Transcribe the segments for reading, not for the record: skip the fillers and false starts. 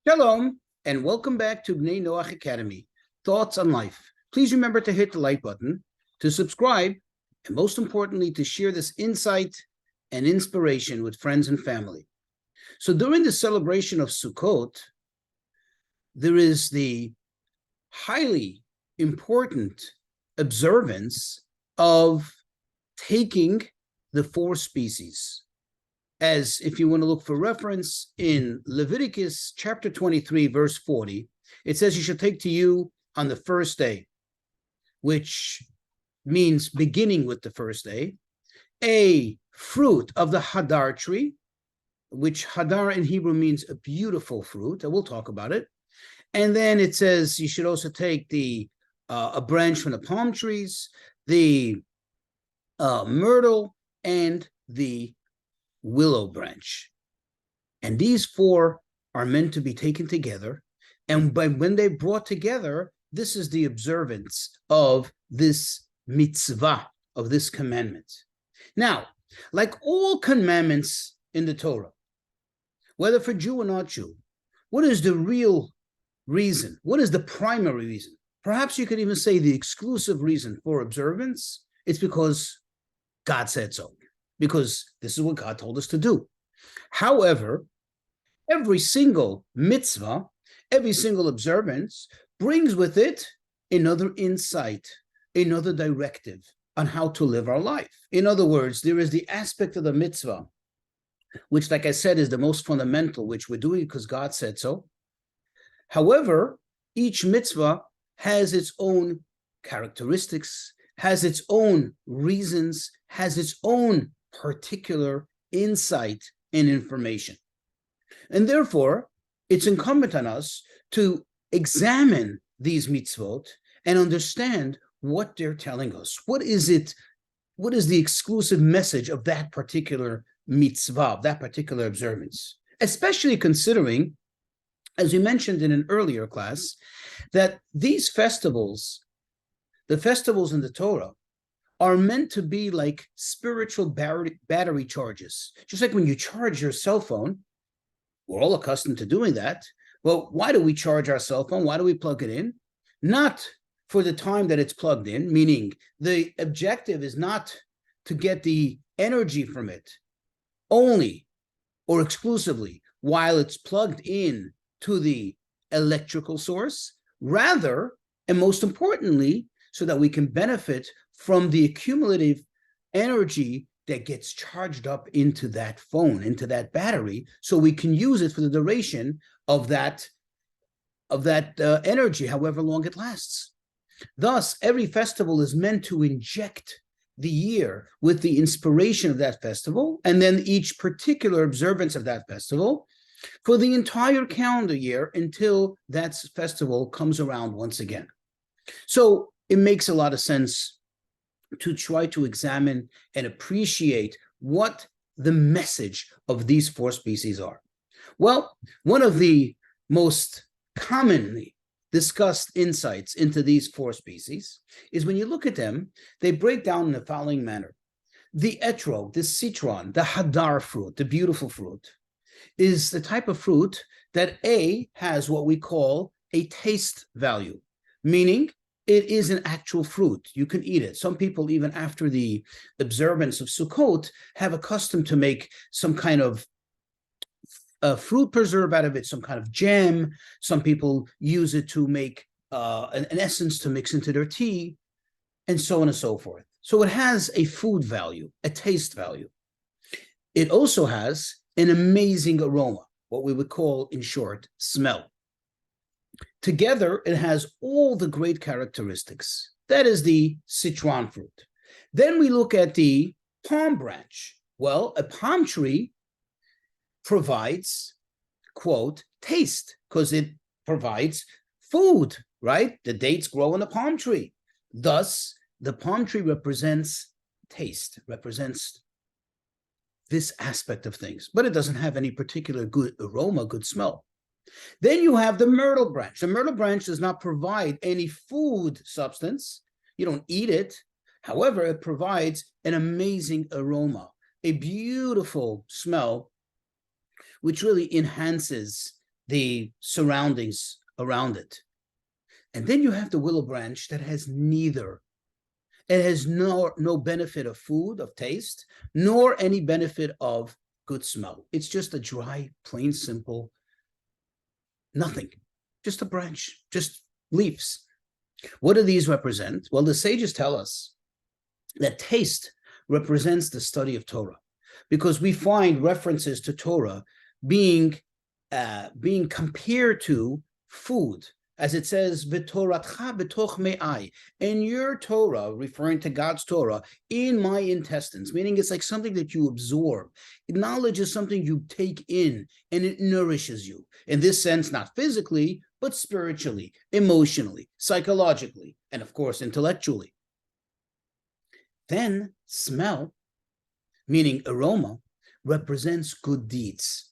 Shalom, and welcome back to Bnei Noach Academy, Thoughts on Life. Please remember to hit the like button, to subscribe, and most importantly, to share this insight and inspiration with friends and family. So during the celebration of Sukkot, there is the highly important observance of taking the four species. As if you want to look for reference in Leviticus chapter 23, verse 40, it says you should take to you on the first day, which means beginning with the first day, a fruit of the hadar tree, which hadar in Hebrew means a beautiful fruit, and we'll talk about it. And then it says you should also take a branch from the palm trees, the myrtle, and the willow branch. And these four are meant to be taken together. And when they're brought together, this is the observance of this mitzvah, of this commandment. Now, like all commandments in the Torah, whether for Jew or not Jew, what is the real reason? What is the primary reason? Perhaps you could even say the exclusive reason for observance. It's because God said so. Because this is what God told us to do. However, every single mitzvah, every single observance brings with it another insight, another directive on how to live our life. In other words, there is the aspect of the mitzvah, which, like I said, is the most fundamental, which we're doing because God said so. However, each mitzvah has its own characteristics, has its own reasons, has its own particular insight and information. And therefore, it's incumbent on us to examine these mitzvot and understand what they're telling us. What is it? What is the exclusive message of that particular mitzvah, that particular observance? Especially considering, as we mentioned in an earlier class, that these festivals, the festivals in the Torah, are meant to be like spiritual battery charges. Just like when you charge your cell phone, we're all accustomed to doing that. Well, why do we charge our cell phone? Why do we plug it in? Not for the time that it's plugged in, meaning the objective is not to get the energy from it only or exclusively while it's plugged in to the electrical source, rather, and most importantly, so that we can benefit from the accumulative energy that gets charged up into that phone, into that battery, so we can use it for the duration of that energy, however long it lasts. Thus, every festival is meant to inject the year with the inspiration of that festival, and then each particular observance of that festival for the entire calendar year until that festival comes around once again. So it makes a lot of sense to try to examine and appreciate what the message of these four species are. Well, one of the most commonly discussed insights into these four species is when you look at them, they break down in the following manner. The etrog, the citron, the hadar fruit, the beautiful fruit, is the type of fruit that has what we call a taste value, meaning it is an actual fruit. You can eat it. Some people, even after the observance of Sukkot, have a custom to make some kind of fruit preserve out of it, some kind of jam. Some people use it to make an essence to mix into their tea, and so on and so forth. So it has a food value, a taste value. It also has an amazing aroma, what we would call, in short, smell. Together, it has all the great characteristics. That is the citron fruit. Then we look at the palm branch. Well, a palm tree provides, quote, taste, because it provides food, right? The dates grow on the palm tree. Thus, the palm tree represents taste, represents this aspect of things, but it doesn't have any particular good aroma, good smell. Then you have the myrtle branch. The myrtle branch does not provide any food substance. You don't eat it. However, it provides an amazing aroma, a beautiful smell, which really enhances the surroundings around it. And then you have the willow branch that has neither. It has no benefit of food, of taste, nor any benefit of good smell. It's just a dry, plain, simple, nothing. Just a branch, just leaves. What do these represent? Well, the sages tell us that taste represents the study of Torah, because we find references to Torah being compared to food, as it says, "V'toratcha betoch me'ai," in your Torah, referring to God's Torah, in my intestines, meaning it's like something that you absorb. Knowledge is something you take in, and it nourishes you. In this sense, not physically, but spiritually, emotionally, psychologically, and of course, intellectually. Then smell, meaning aroma, represents good deeds.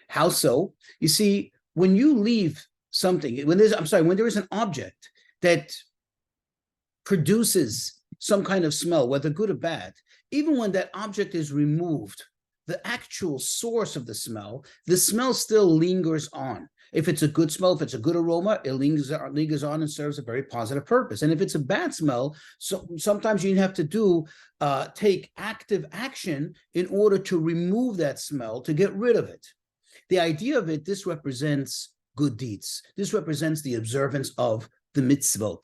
How so? You see, when you leave something, when there is an object that produces some kind of smell, whether good or bad, even when that object is removed, the actual source of the smell still lingers on. If it's a good smell, if it's a good aroma, it lingers on and serves a very positive purpose. And if it's a bad smell, so sometimes you have to take active action in order to remove that smell, to get rid of it. The idea of it, this represents good deeds. This represents the observance of the mitzvot,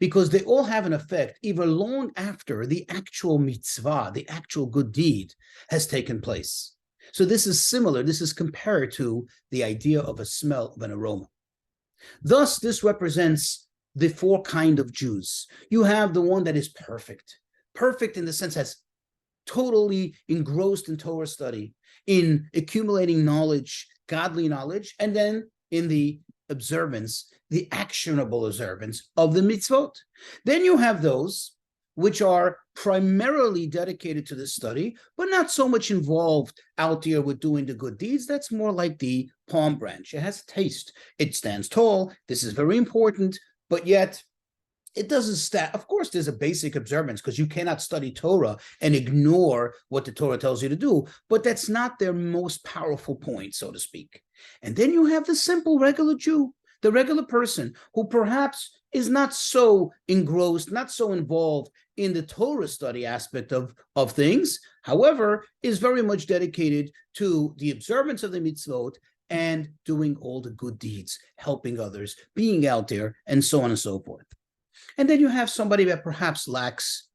because they all have an effect even long after the actual mitzvah, the actual good deed, has taken place. So this is similar, this is compared to the idea of a smell, of an aroma. Thus, this represents the four kinds of Jews. You have the one that is perfect in the sense that's totally engrossed in Torah study, in accumulating knowledge, godly knowledge, and then in the observance, the actionable observance of the mitzvot. Then you have those which are primarily dedicated to the study, but not so much involved out there with doing the good deeds. That's more like the palm branch. It has taste. It stands tall. This is very important, but yet it doesn't stand. Of course, there's a basic observance, because you cannot study Torah and ignore what the Torah tells you to do, but that's not their most powerful point, so to speak. And then you have the simple regular Jew, the regular person who perhaps is not so engrossed, not so involved in the Torah study aspect of things, however, is very much dedicated to the observance of the mitzvot and doing all the good deeds, helping others, being out there, and so on and so forth. And then you have somebody that perhaps lacks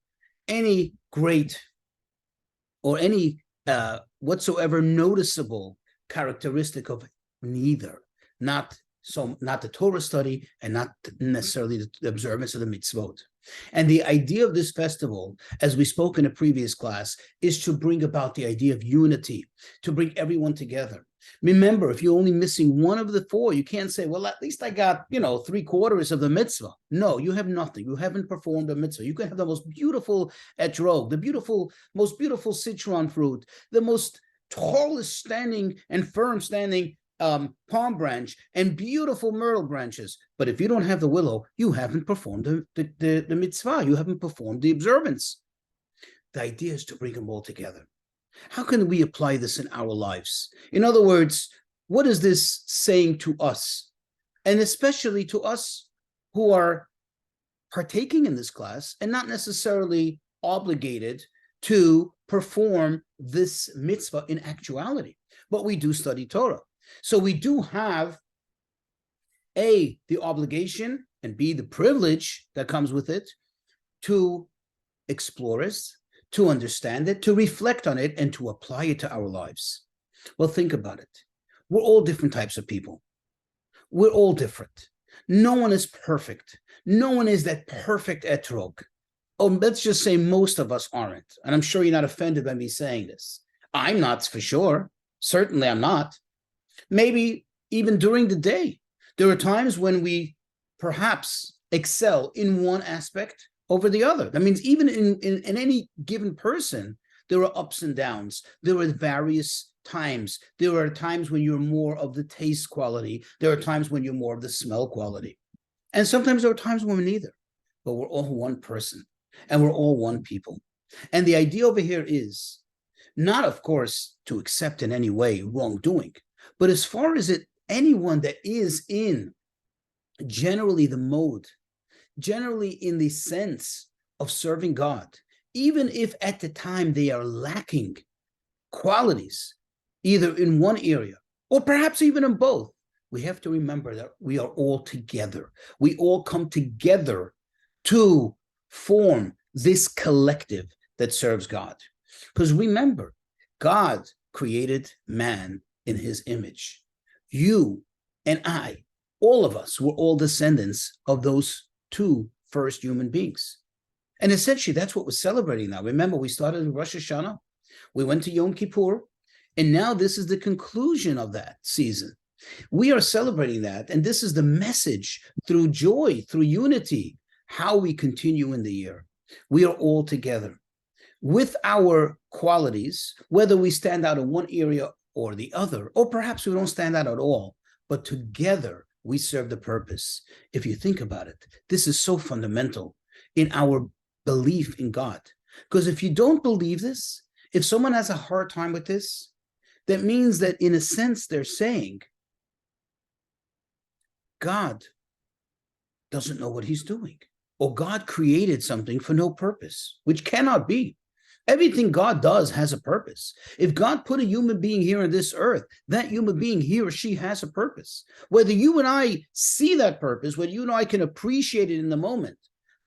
any great or any whatsoever noticeable characteristic of neither, not the Torah study and not necessarily the observance of the mitzvot. And the idea of this festival, as we spoke in a previous class, is to bring about the idea of unity, to bring everyone together. Remember, if you're only missing one of the four, you can't say, well, at least I got, 3/4 of the mitzvah. No, you have nothing. You haven't performed a mitzvah. You can have the most beautiful etrog, the most beautiful citron fruit, the most tallest standing and firm standing palm branch, and beautiful myrtle branches. But if you don't have the willow, you haven't performed the mitzvah. You haven't performed the observance. The idea is to bring them all together. How can we apply this in our lives? In other words, what is this saying to us? And especially to us who are partaking in this class and not necessarily obligated to perform this mitzvah in actuality, but we do study Torah. So we do have A, the obligation, and B, the privilege that comes with it to explore it, to understand it, to reflect on it, and to apply it to our lives. Well, think about it. We're all different types of people. We're all different. No one is perfect. No one is that perfect etrog. Oh, let's just say most of us aren't. And I'm sure you're not offended by me saying this. I'm not, for sure. Certainly I'm not. Maybe even during the day, there are times when we perhaps excel in one aspect over the other. That means even in any given person, there are ups and downs. There are various times. There are times when you're more of the taste quality. There are times when you're more of the smell quality. And sometimes there are times when we're neither. But we're all one person, and we're all one people. And the idea over here is not, of course, to accept in any way wrongdoing, but as far as it anyone that is in generally the mode, generally in the sense of serving God, even if at the time they are lacking qualities, either in one area or perhaps even in both, we have to remember that we are all together. We all come together to form this collective that serves God. Because remember, God created man in his image. You and I, all of us, were all descendants of those two first human beings. And essentially, that's what we're celebrating now. Remember, we started in Rosh Hashanah, we went to Yom Kippur, and now this is the conclusion of that season. We are celebrating that, and this is the message through joy, through unity, how we continue in the year. We are all together with our qualities, whether we stand out in one area or the other, or perhaps we don't stand out at all, but together we serve the purpose. If you think about it, this is so fundamental in our belief in God. Because if you don't believe this, if someone has a hard time with this, that means that in a sense they're saying, God doesn't know what he's doing, or God created something for no purpose, which cannot be. Everything God does has a purpose. If God put a human being here on this earth, that human being, he or she, has a purpose. Whether you and I see that purpose, whether you and I can appreciate it in the moment,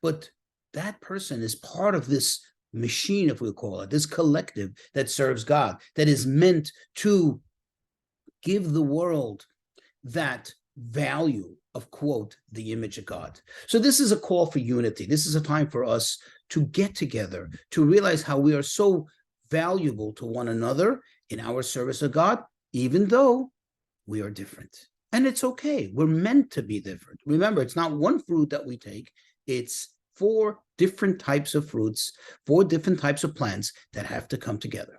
but that person is part of this machine, if we'll call it, this collective that serves God, that is meant to give the world that value of, quote, the image of God. So this is a call for unity. This is a time for us to get together, to realize how we are so valuable to one another in our service of God, even though we are different. And it's okay. We're meant to be different. Remember, it's not one fruit that we take. It's 4 different types of fruits, 4 different types of plants that have to come together.